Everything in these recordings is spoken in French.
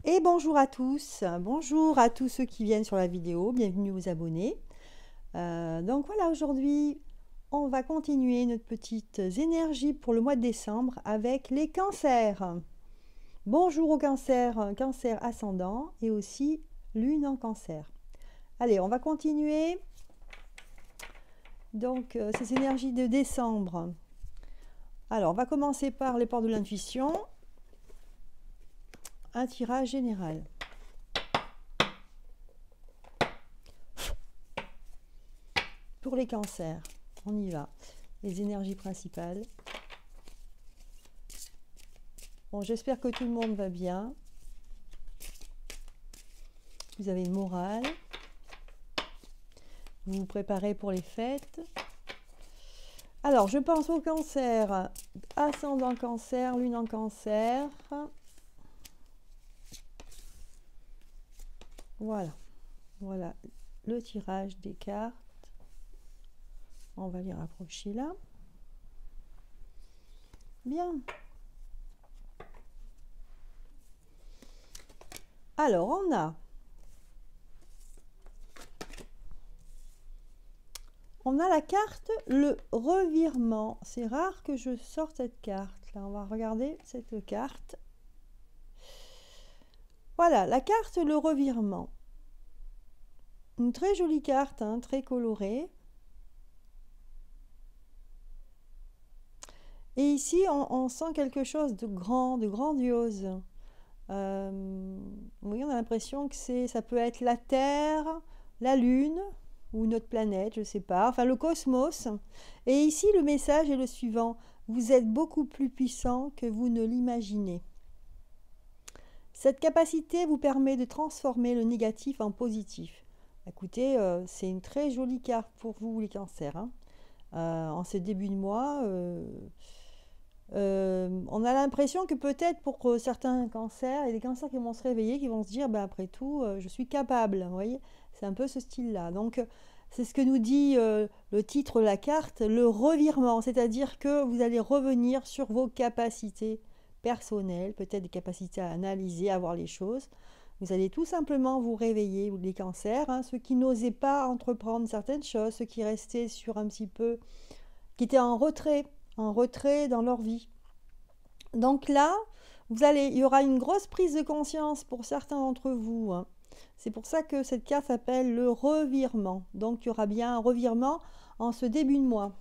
Et bonjour à tous ceux qui viennent sur la vidéo, bienvenue aux abonnés. Donc voilà, aujourd'hui, on va continuer notre petite énergie pour le mois de décembre avec les cancers. Bonjour aux cancers, cancer ascendant et aussi lune en cancer. Allez, on va continuer. Donc, ces énergies de décembre. Alors, on va commencer par les portes de l'intuition. Un tirage général. Pour les cancers, on y va. Les énergies principales. Bon, j'espère que tout le monde va bien. Vous avez le moral. Vous vous préparez pour les fêtes. Alors, je pense au cancer. Ascendant cancer, lune en cancer. Voilà. Voilà le tirage des cartes. On va les rapprocher là. Bien. Alors, on a la carte, le revirement. C'est rare que je sorte cette carte. Là, on va regarder cette carte. Voilà, la carte, le revirement. Une très jolie carte, hein, très colorée. Et ici, on sent quelque chose de grand, de grandiose. Oui, on a l'impression que ça peut être la Terre, la Lune ou une autre planète, je ne sais pas, enfin le cosmos. Et ici, le message est le suivant: vous êtes beaucoup plus puissant que vous ne l'imaginez. Cette capacité vous permet de transformer le négatif en positif. Écoutez, c'est une très jolie carte pour vous les cancers, hein. En ce début de mois, on a l'impression que peut-être pour certains cancers, il y a des cancers qui vont se réveiller, qui vont se dire, ben, après tout, je suis capable. Vous voyez, c'est un peu ce style-là. Donc, c'est ce que nous dit le titre de la carte, le revirement. C'est-à-dire que vous allez revenir sur vos capacités personnelles, peut-être des capacités à analyser, à voir les choses. Vous allez tout simplement vous réveiller, les cancers, hein, ceux qui n'osaient pas entreprendre certaines choses, ceux qui restaient sur un petit peu, qui étaient en retrait dans leur vie. Donc là, il y aura une grosse prise de conscience pour certains d'entre vous, hein. C'est pour ça que cette carte s'appelle le revirement. Donc il y aura bien un revirement en ce début de mois.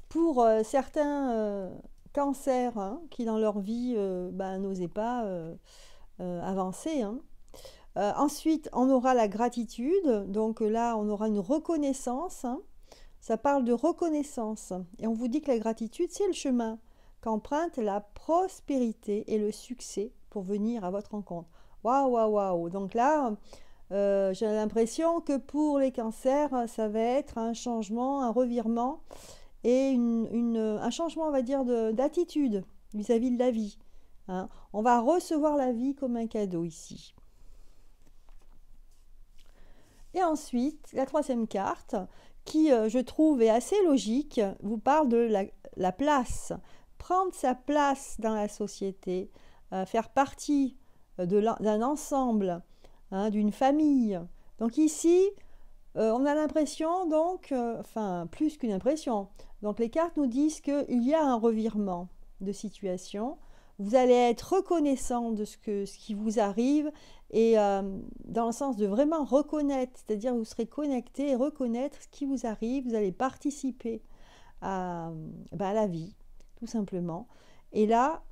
Pour certains cancers, hein, qui dans leur vie n'osaient pas avancer, hein. Ensuite, on aura la gratitude. Donc là, on aura une reconnaissance, hein. Ça parle de reconnaissance. Et on vous dit que la gratitude, c'est le chemin qu'emprunte la prospérité et le succès pour venir à votre rencontre. Waouh, waouh, waouh. Donc là, j'ai l'impression que pour les cancers, ça va être un changement, un revirement et un changement, on va dire, d'attitude vis-à-vis de la vie, hein. On va recevoir la vie comme un cadeau ici. Et ensuite, la troisième carte, qui, je trouve, est assez logique, vous parle de la place. Prendre sa place dans la société, faire partie d'un ensemble, hein, d'une famille. Donc ici, on a l'impression, donc, enfin, plus qu'une impression. Donc les cartes nous disent qu'il y a un revirement de situation. Vous allez être reconnaissant de ce qui vous arrive et dans le sens de vraiment reconnaître, c'est-à-dire vous serez connecté et reconnaître ce qui vous arrive, vous allez participer à la vie, tout simplement. Et là,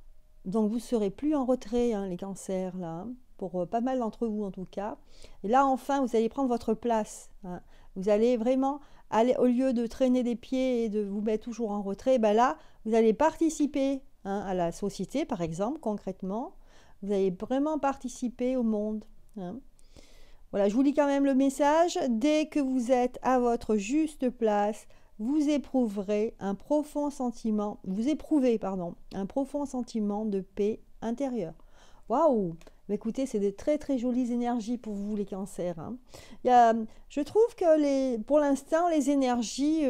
donc vous ne serez plus en retrait, hein, les cancers, là, hein, pour pas mal d'entre vous en tout cas. Et là, enfin, vous allez prendre votre place, hein. Vous allez vraiment aller, au lieu de traîner des pieds et de vous mettre toujours en retrait, là, vous allez participer, hein, à la société, par exemple, concrètement. Vous allez vraiment participer au monde, hein. Voilà, je vous lis quand même le message. Dès que vous êtes à votre juste place, vous éprouverez un profond sentiment, un profond sentiment de paix intérieure. Waouh! Écoutez, c'est de très très jolies énergies pour vous les cancers, hein. Je trouve que pour l'instant, les énergies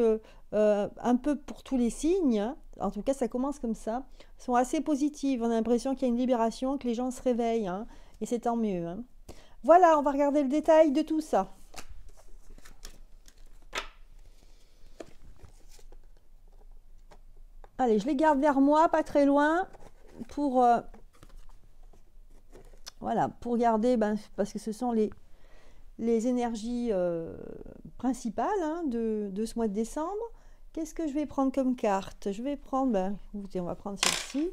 un peu pour tous les signes, hein, en tout cas ça commence comme ça, sont assez positives. On a l'impression qu'il y a une libération, que les gens se réveillent, hein, et c'est tant mieux, hein. Voilà, on va regarder le détail de tout ça. Allez, je les garde vers moi, pas très loin, pour, voilà, pour garder, ben, parce que ce sont les énergies principales, hein, de ce mois de décembre. Qu'est-ce que je vais prendre comme carte? Je vais prendre, ben, écoutez, on va prendre celle-ci.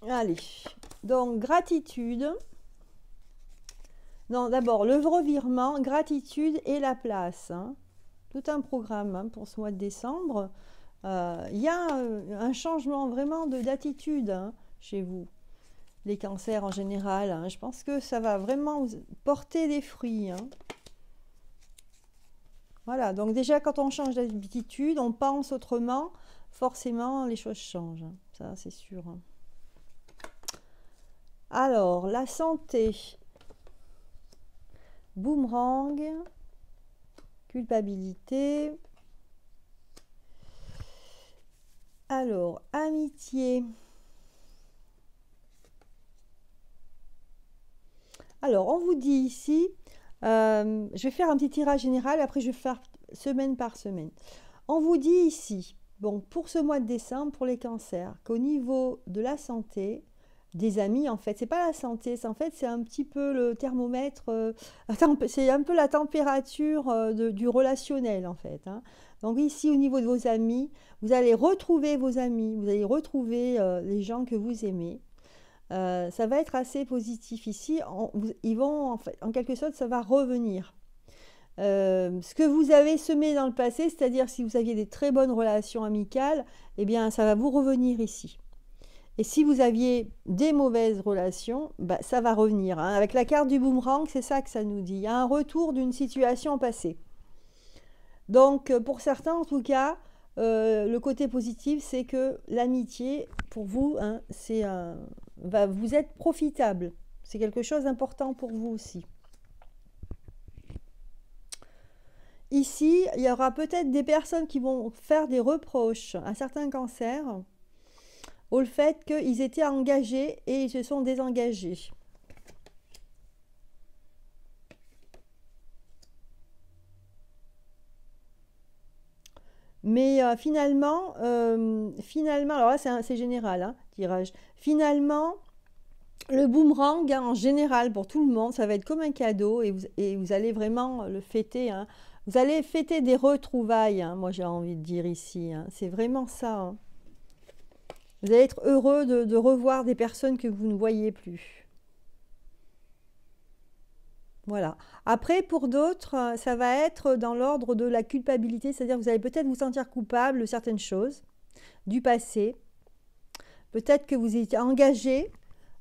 Allez, donc gratitude. Non, d'abord le revirement, gratitude et la place, hein. Tout un programme, hein, pour ce mois de décembre. Il y a un changement vraiment d'attitude, hein, chez vous, les cancers en général, hein. Je pense que ça va vraiment vous porter des fruits, hein. Voilà, donc déjà quand on change d'attitude, on pense autrement, forcément les choses changent, hein. Ça c'est sûr, hein. Alors, la santé, boomerang, culpabilité. Alors, amitié. Alors, on vous dit ici, je vais faire un petit tirage général, après je vais faire semaine par semaine. On vous dit ici, bon, pour ce mois de décembre, pour les cancers, qu'au niveau de la santé, des amis, en fait, c'est pas la santé, en fait, c'est un petit peu le thermomètre, c'est un peu la température du relationnel, en fait, hein. Donc ici, au niveau de vos amis, vous allez retrouver vos amis, vous allez retrouver les gens que vous aimez. Ça va être assez positif ici. Ils vont, en quelque sorte, ça va revenir. Ce que vous avez semé dans le passé, c'est-à-dire si vous aviez des très bonnes relations amicales, eh bien, ça va vous revenir ici. Et si vous aviez des mauvaises relations, bah, ça va revenir, hein. Avec la carte du boomerang, c'est ça que ça nous dit. Il y a un retour d'une situation passée. Donc, pour certains, en tout cas, le côté positif, c'est que l'amitié, pour vous, hein, vous êtes profitable. C'est quelque chose d'important pour vous aussi. Ici, il y aura peut-être des personnes qui vont faire des reproches à certains cancers au fait qu'ils étaient engagés et ils se sont désengagés. Mais finalement, alors là c'est général, hein, tirage. Finalement, le boomerang, hein, en général pour tout le monde, ça va être comme un cadeau et vous allez vraiment le fêter, hein. Vous allez fêter des retrouvailles, hein, moi j'ai envie de dire ici, hein. C'est vraiment ça, hein. Vous allez être heureux de revoir des personnes que vous ne voyez plus. Voilà. Après, pour d'autres, ça va être dans l'ordre de la culpabilité, c'est-à-dire que vous allez peut-être vous sentir coupable de certaines choses du passé. Peut-être que vous étiez engagé,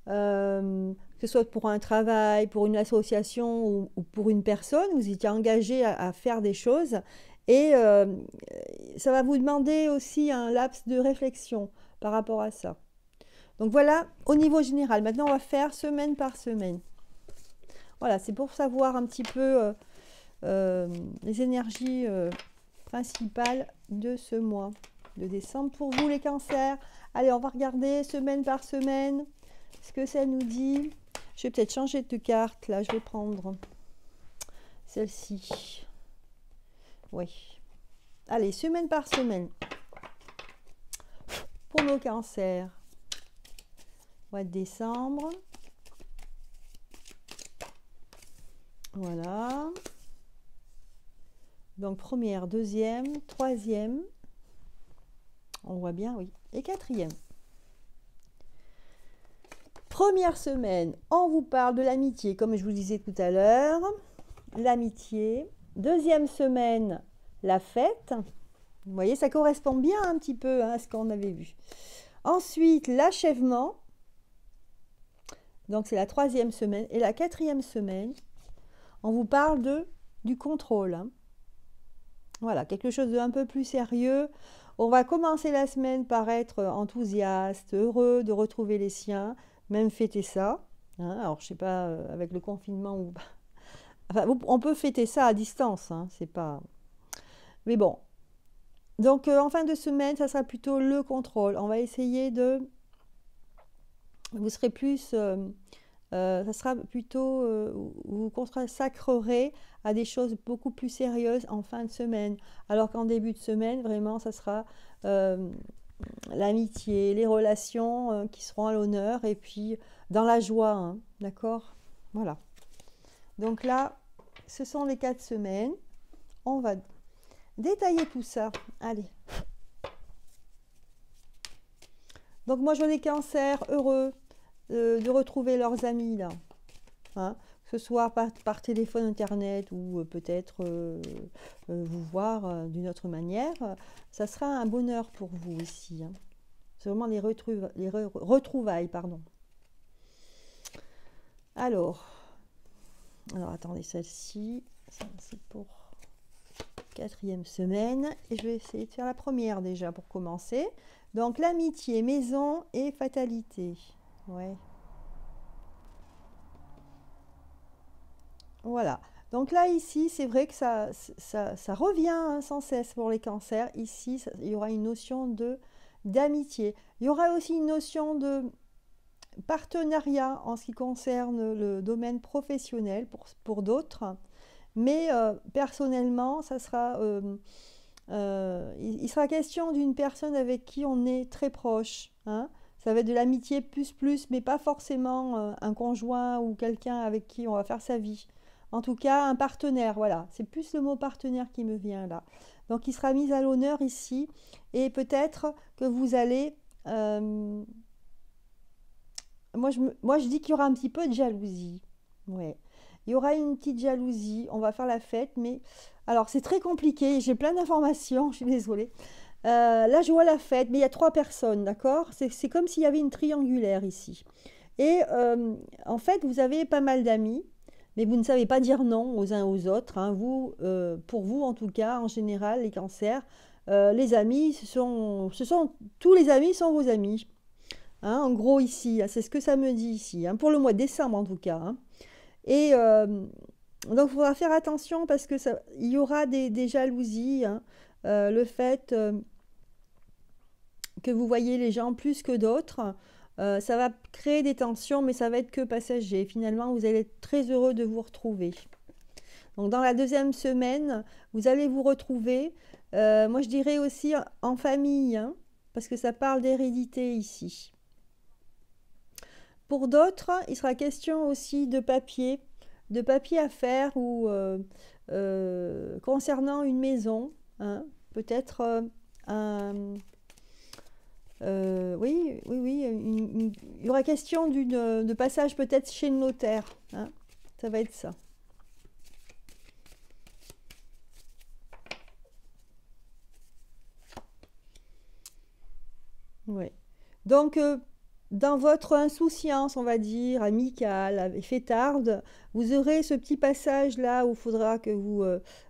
que ce soit pour un travail, pour une association ou pour une personne, vous étiez engagé à faire des choses et ça va vous demander aussi un laps de réflexion par rapport à ça. Donc voilà, au niveau général. Maintenant, on va faire semaine par semaine. Voilà, c'est pour savoir un petit peu les énergies principales de ce mois de décembre. Pour vous, les cancers, allez, on va regarder semaine par semaine ce que ça nous dit. Je vais peut-être changer de carte. Là, je vais prendre celle-ci. Oui. Allez, semaine par semaine. Pour nos cancers, mois de décembre. Voilà. Donc première, deuxième, troisième. On voit bien, oui. Et quatrième. Première semaine, on vous parle de l'amitié, comme je vous disais tout à l'heure. L'amitié. Deuxième semaine, la fête. Vous voyez, ça correspond bien un petit peu, hein, à ce qu'on avait vu. Ensuite, l'achèvement. Donc c'est la troisième semaine. Et la quatrième semaine, on vous parle du contrôle, hein. Voilà, quelque chose d'un peu plus sérieux. On va commencer la semaine par être enthousiaste, heureux de retrouver les siens. même fêter ça. Hein. Alors, je sais pas, avec le confinement ou pas. Enfin, on peut fêter ça à distance, hein, c'est pas... Mais bon. Donc, en fin de semaine, ça sera plutôt le contrôle. On va essayer de... Vous serez plus... ça sera plutôt... vous vous consacrerez à des choses beaucoup plus sérieuses en fin de semaine. Alors qu'en début de semaine, vraiment, ça sera l'amitié, les relations qui seront à l'honneur. Et puis, dans la joie, hein, d'accord? Voilà. Donc là, ce sont les 4 semaines. On va détailler tout ça. Allez. Donc moi, je vois des cancers heureux de retrouver leurs amis, là. Hein, que ce soit par téléphone, internet ou peut-être vous voir d'une autre manière. Ça sera un bonheur pour vous aussi. Hein. C'est vraiment les retrouvailles, pardon. Alors attendez, celle-ci, c'est pour 4e semaine. Et je vais essayer de faire la première déjà pour commencer. Donc l'amitié, maison et fatalité. Ouais. Voilà. Donc là, ici, c'est vrai que ça revient hein, sans cesse pour les cancers. Ici, il y aura une notion d'amitié. Il y aura aussi une notion de partenariat en ce qui concerne le domaine professionnel pour d'autres. Mais personnellement, ça sera, il sera question d'une personne avec qui on est très proche. Hein. Ça va être de l'amitié plus, mais pas forcément un conjoint ou quelqu'un avec qui on va faire sa vie. En tout cas, un partenaire, voilà. C'est plus le mot partenaire qui me vient là. Donc, il sera mis à l'honneur ici. Et peut-être que vous allez... moi, je dis qu'il y aura un petit peu de jalousie. Ouais. Il y aura une petite jalousie. On va faire la fête, mais... Alors, c'est très compliqué. J'ai plein d'informations. Je suis désolée. Là, je vois la fête, mais il y a 3 personnes, d'accord? C'est comme s'il y avait une triangulaire ici. Et en fait, vous avez pas mal d'amis. Mais vous ne savez pas dire non aux uns aux autres. Hein. Vous, pour vous, en tout cas, en général, les cancers, les amis, tous les amis sont vos amis. Hein, en gros, ici, c'est ce que ça me dit ici. Hein, pour le mois de décembre, en tout cas. Hein. Et donc, il faudra faire attention parce que il y aura des jalousies. Hein. Le fait que vous voyez les gens plus que d'autres. Ça va créer des tensions, mais ça va être que passager. Finalement, vous allez être très heureux de vous retrouver. Donc, dans la 2e semaine, vous allez vous retrouver. Moi, je dirais aussi en famille, hein, parce que ça parle d'hérédité ici. Pour d'autres, il sera question aussi de papier à faire ou concernant une maison, hein, peut-être oui, il y aura question de passage peut-être chez le notaire. Hein. Ça va être ça. Ouais. Donc, dans votre insouciance, on va dire, amicale, fêtarde, vous aurez ce petit passage-là où il faudra que vous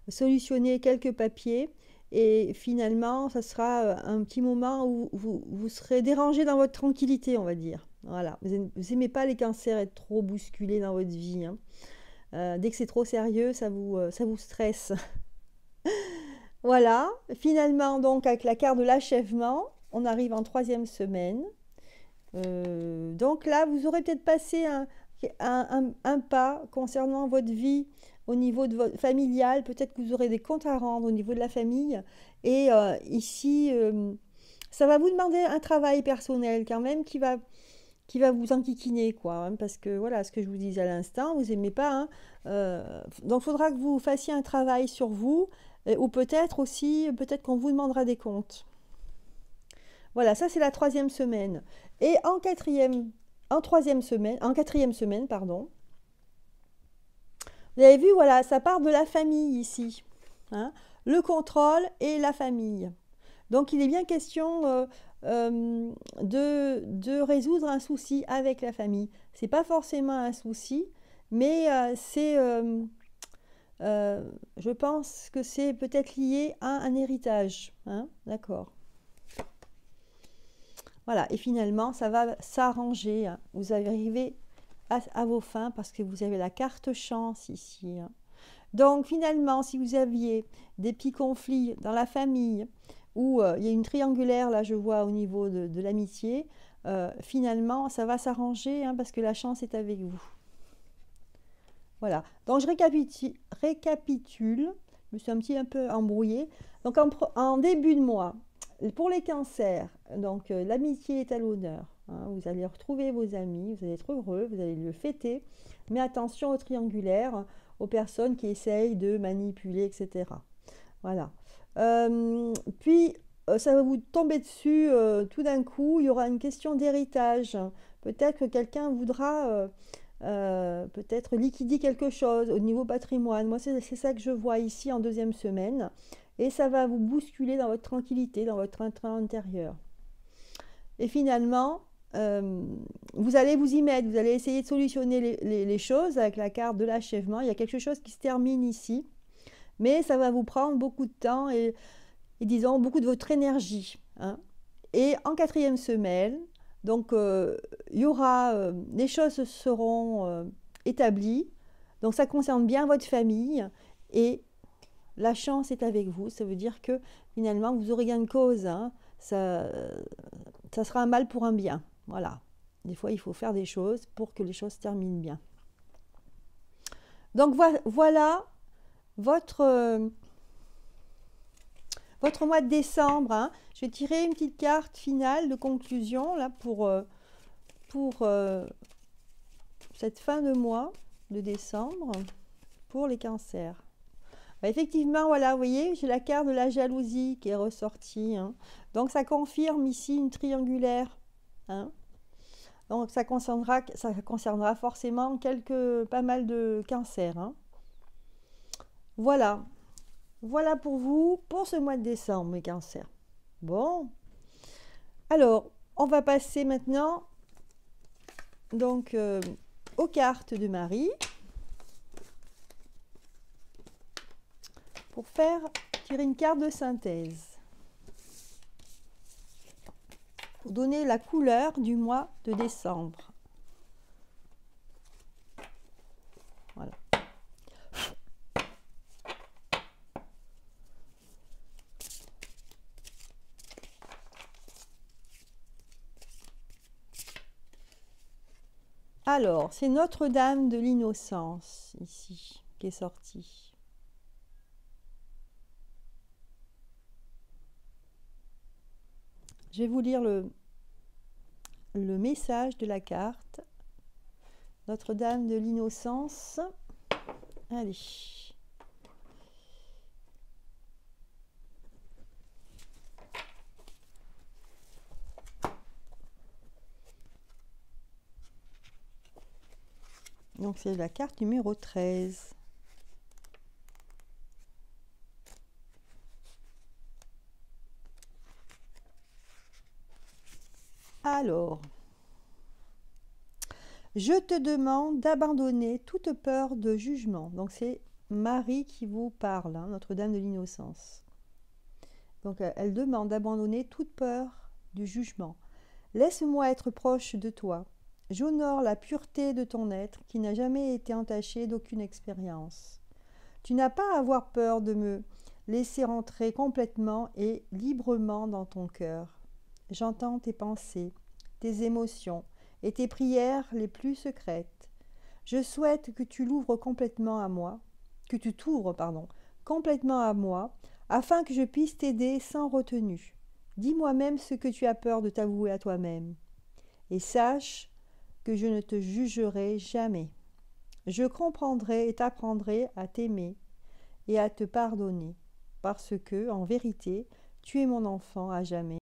solutionniez quelques papiers. Et finalement, ça sera un petit moment où vous serez dérangé dans votre tranquillité, on va dire. Voilà. Vous n'aimez pas les cancers être trop bousculés dans votre vie. Hein. Dès que c'est trop sérieux, ça vous stresse. Voilà. Finalement, donc, avec la carte de l'achèvement, on arrive en 3e semaine. Donc là, vous aurez peut-être passé un pas concernant votre vie au niveau de votre familial. Peut-être que vous aurez des comptes à rendre au niveau de la famille. Et ici, ça va vous demander un travail personnel quand même qui va vous enquiquiner, quoi. Hein, parce que voilà, ce que je vous disais à l'instant, vous n'aimez pas. Hein, donc, il faudra que vous fassiez un travail sur vous. Ou peut-être aussi, peut-être qu'on vous demandera des comptes. Voilà, ça c'est la 3e semaine. Et en 4e semaine, pardon. Vous avez vu, voilà, ça part de la famille ici. Hein, le contrôle et la famille. Donc il est bien question de résoudre un souci avec la famille. C'est pas forcément un souci, mais je pense que c'est peut-être lié à un héritage. Hein, d'accord. Voilà, et finalement, ça va s'arranger, hein. Vous arrivez à vos fins parce que vous avez la carte chance ici, hein. Donc finalement, si vous aviez des petits conflits dans la famille, ou il y a une triangulaire, là je vois au niveau de l'amitié, finalement ça va s'arranger, hein, parce que la chance est avec vous. Voilà, donc je récapitule, je me suis un peu embrouillée. Donc en début de mois, pour les cancers, donc l'amitié est à l'honneur, hein. Vous allez retrouver vos amis, vous allez être heureux, vous allez le fêter, mais attention aux triangulaires, aux personnes qui essayent de manipuler, etc. Voilà. Puis, ça va vous tomber dessus tout d'un coup, il y aura une question d'héritage. Peut-être que quelqu'un voudra peut-être liquider quelque chose au niveau patrimoine. Moi, c'est ça que je vois ici en deuxième semaine. Et ça va vous bousculer dans votre tranquillité, dans votre train intérieur. Et finalement, vous allez vous y mettre, vous allez essayer de solutionner les choses avec la carte de l'achèvement. Il y a quelque chose qui se termine ici, mais ça va vous prendre beaucoup de temps et disons beaucoup de votre énergie, hein. Et en quatrième semaine, donc il y aura, les choses seront établies, donc ça concerne bien votre famille et la chance est avec vous. Ça veut dire que finalement vous aurez gain de cause, hein. Ça sera un mal pour un bien. Voilà. Des fois, il faut faire des choses pour que les choses se terminent bien. Donc voilà votre mois de décembre, hein. Je vais tirer une petite carte finale de conclusion là pour cette fin de mois de décembre pour les cancers. Bah, effectivement, voilà, vous voyez, j'ai la carte de la jalousie qui est ressortie, hein. Donc ça confirme ici une triangulaire, hein. Donc ça concernera forcément pas mal de cancers, hein. Voilà. Voilà pour vous, pour ce mois de décembre, mes cancers. Bon. Alors, on va passer maintenant donc aux cartes de Marie pour tirer une carte de synthèse. Pour donner la couleur du mois de décembre. Voilà. Alors, c'est Notre-Dame de l'Innocence, ici, qui est sortie. Je vais vous lire le message de la carte. Notre-Dame de l'Innocence. Allez. Donc c'est la carte numéro 13. Alors, je te demande d'abandonner toute peur de jugement. Donc c'est Marie qui vous parle, hein, Notre-Dame de l'Innocence. Donc elle demande d'abandonner toute peur du jugement. Laisse-moi être proche de toi. J'honore la pureté de ton être qui n'a jamais été entaché d'aucune expérience. Tu n'as pas à avoir peur de me laisser entrer complètement et librement dans ton cœur. J'entends tes pensées, tes émotions et tes prières les plus secrètes. Je souhaite que tu l'ouvres complètement à moi, que tu t'ouvres, complètement à moi, afin que je puisse t'aider sans retenue. Dis-moi même ce que tu as peur de t'avouer à toi-même. Et sache que je ne te jugerai jamais. Je comprendrai et t'apprendrai à t'aimer et à te pardonner, parce que, en vérité, tu es mon enfant à jamais.